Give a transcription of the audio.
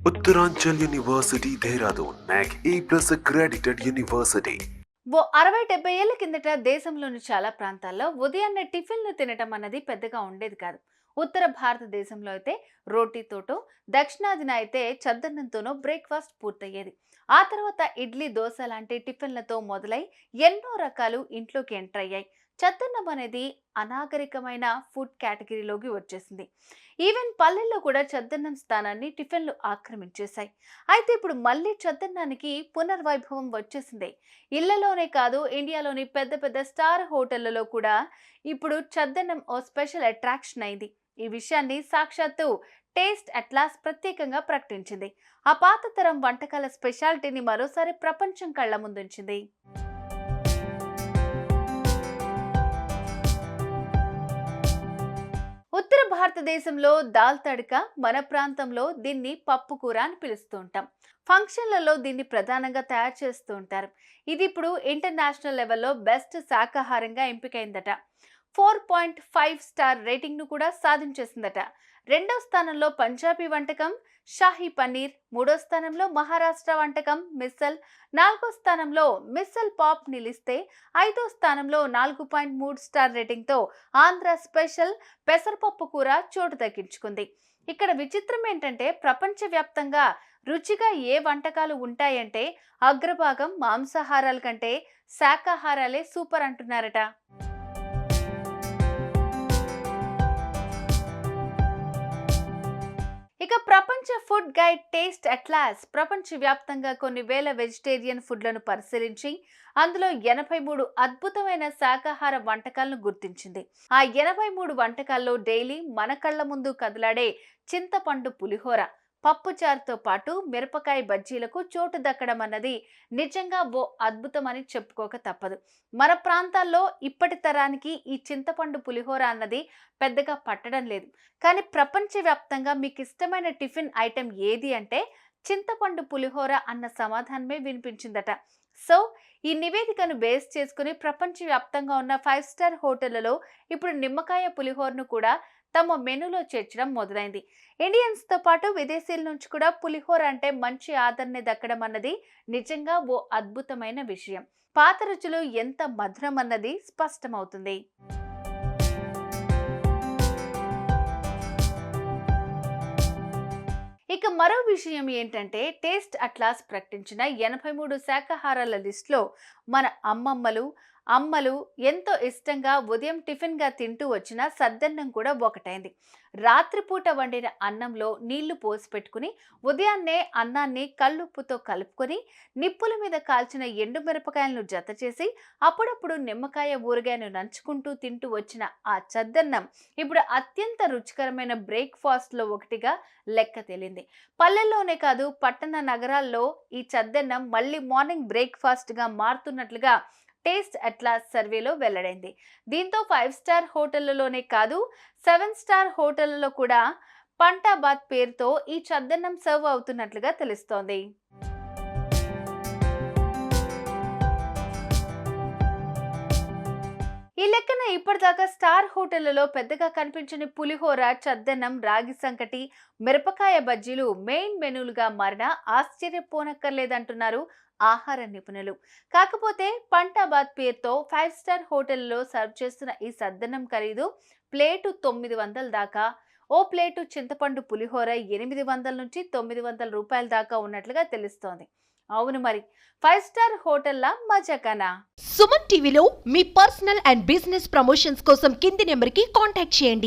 Uttaranchal university Dehradun NAC A+ accredited university. ఓ 60-70 ఏళ్ల కిందట దేశంలోని చాలా ప్రాంతాల్లో ఉదయాన్నే టిఫిన్లు తినటం అన్నది పెద్దగా ఉండేది కాదు. ఉత్తర భారతదేశంలో అయితే రోటీతోటో, దక్షిణాదిన అయితే చద్దన్నంతోనో బ్రేక్ఫాస్ట్ పూర్తయ్యేది. ఆ తర్వాత ఇడ్లీ, దోశ లాంటి టిఫిన్లతో మొదలై ఎన్నో రకాలు ఇంట్లోకి ఎంటర్ అయ్యాయి. చద్దన్నం అనేది అనాగరికమైన ఫుడ్ కేటగిరీలోకి వచ్చేసింది. ఈవెన్ పల్లెల్లో కూడా చద్దన్నం స్థానాన్ని టిఫిన్లు ఆక్రమించేశాయి. అయితే ఇప్పుడు మళ్ళీ చద్దన్నానికి పునర్వైభవం వచ్చేసింది. ఇళ్లలోనే కాదు, ఇండియాలోని పెద్ద పెద్ద స్టార్ హోటళ్లలో కూడా ఇప్పుడు చద్దన్నం ఓ స్పెషల్ అట్రాక్షన్ అయింది. ఈ విషయాన్ని సాక్షాత్తు టేస్ట్ అట్లాస్ ప్రత్యేకంగా ప్రకటించింది. ఆ పాత తరం వంటకాల స్పెషాలిటీని మరోసారి ప్రపంచం కళ్ల ముందుంచింది. ఉత్తర భారతదేశంలో దాల్ తడక, మన ప్రాంతంలో దీన్ని పప్పు కూర అని పిలుస్తూ ఉంటాం. ఫంక్షన్లలో దీన్ని ప్రధానంగా తయారు చేస్తూ ఉంటారు. ఇది ఇప్పుడు ఇంటర్నేషనల్ లెవెల్లో బెస్ట్ శాకాహారంగా ఎంపికైందట. 4.5 స్టార్ రేటింగ్ను కూడా సాధించేసిందట. రెండో స్థానంలో పంజాబీ వంటకం షాహీ పన్నీర్, మూడో స్థానంలో మహారాష్ట్ర వంటకం మిసల్, నాలుగో స్థానంలో మిసల్ పాప్ నిలిస్తే, ఐదో స్థానంలో 4.3 స్టార్ రేటింగ్తో ఆంధ్ర స్పెషల్ పెసరపప్పు కూర చోటు దక్కించుకుంది. ఇక్కడ విచిత్రం ఏంటంటే, ప్రపంచవ్యాప్తంగా రుచిగా ఏ వంటకాలు ఉంటాయంటే అగ్రభాగం మాంసాహారాల కంటే శాకాహారాలే సూపర్ అంటున్నారట. ఇక ప్రపంచ ఫుడ్ గైడ్ టేస్ట్ అట్లాస్ ప్రపంచవ్యాప్తంగా కొన్ని వేల వెజిటేరియన్ ఫుడ్లను పరిశీలించి అందులో 83 అద్భుతమైన శాకాహార వంటకాలను గుర్తించింది. ఆ 83 వంటకాల్లో డైలీ మన కళ్ళ ముందు కదలాడే చింతపండు పులిహోర, పప్పుచారుతో పాటు మిరపకాయ బజ్జీలకు చోటు దక్కడం అన్నది నిజంగా ఓ అద్భుతమని చెప్పుకోక తప్పదు. మన ప్రాంతాల్లో ఇప్పటి తరానికి ఈ చింతపండు పులిహోర అన్నది పెద్దగా పట్టడం లేదు. కానీ ప్రపంచవ్యాప్తంగా మీకు ఇష్టమైన టిఫిన్ ఐటెం ఏది అంటే చింతపండు పులిహోర అన్న సమాధానమే వినిపించిందట. సో ఈ నివేదికను బేస్ చేసుకుని ప్రపంచవ్యాప్తంగా ఉన్న 5 స్టార్ హోటళ్లలో ఇప్పుడు నిమ్మకాయ పులిహోరను కూడా తమ మెనూలో చేర్చడం మొదలైంది. ఇండియన్స్తో పాటు విదేశీల నుంచి కూడా పులిహోర అంటే మంచి ఆదరణ దక్కడం అన్నది నిజంగా ఓ అద్భుతమైన విషయం. పాత రుచులు ఎంత మధురం అన్నది స్పష్టమవుతుంది. ఇక మరో విషయం ఏంటంటే, టేస్ట్ అట్లాస్ ప్రకటించిన 83 శాకాహారాల లిస్టులో మన అమ్మలు ఎంతో ఇష్టంగా ఉదయం టిఫిన్గా తింటూ వచ్చిన సద్దన్నం కూడా ఒకటైంది. రాత్రిపూట వండిన అన్నంలో నీళ్లు పోసి పెట్టుకుని ఉదయాన్నే అన్నాన్ని కల్లుప్పుతో కలుపుకొని నిప్పుల మీద కాల్చిన ఎండు మిరపకాయలను జత చేసి అప్పుడప్పుడు నిమ్మకాయ ఊరగాయను నంచుకుంటూ తింటూ వచ్చిన ఆ చద్దన్నం ఇప్పుడు అత్యంత రుచికరమైన బ్రేక్ఫాస్ట్లో ఒకటిగా లెక్క తేలింది. పల్లెల్లోనే కాదు, పట్టణ నగరాల్లో ఈ చద్దన్నం మళ్ళీ మార్నింగ్ బ్రేక్ఫాస్ట్గా మారుతున్నట్లుగా టేస్ట్ అట్లాస్ సర్వేలో వెల్లడైంది. దీంతో 5 స్టార్ హోటళ్లలోనే కాదు, 7 స్టార్ హోటళ్లలో కూడా పంటాబాద్ పేరుతో ఈ చద్దన్నం సర్వ్ అవుతున్నట్లుగా తెలుస్తోంది. ఈ లెక్కన ఇప్పటిదాకా స్టార్ హోటళ్లలో పెద్దగా కనిపించని పులిహోర, చద్దన్నం, రాగి సంకటి, మిరపకాయ బజ్జీలు మెయిన్ మెనూలుగా మారినా ఆశ్చర్యపోనక్కర్లేదంటున్నారు ఆహార నిపుణులు. కాకపోతే పంటాబాద్ పేరుతో 5 స్టార్ హోటల్లో సర్వ్ చేస్తున్న ఈ సద్దన్నం ఖరీదు ప్లేటు 900 దాకా, ఓ ప్లేటు చింతపండు పులిహోర 800 నుంచి 900 రూపాయల దాకా ఉన్నట్లుగా తెలుస్తోంది. అవును మరి, 5 స్టార్ హోటల్లా మజాకానా? సుమన్ టీవీలో మీ పర్సనల్ అండ్ బిజినెస్ ప్రమోషన్స్ కోసం కింది నెంబర్కి కాంటాక్ట్ చేయండి.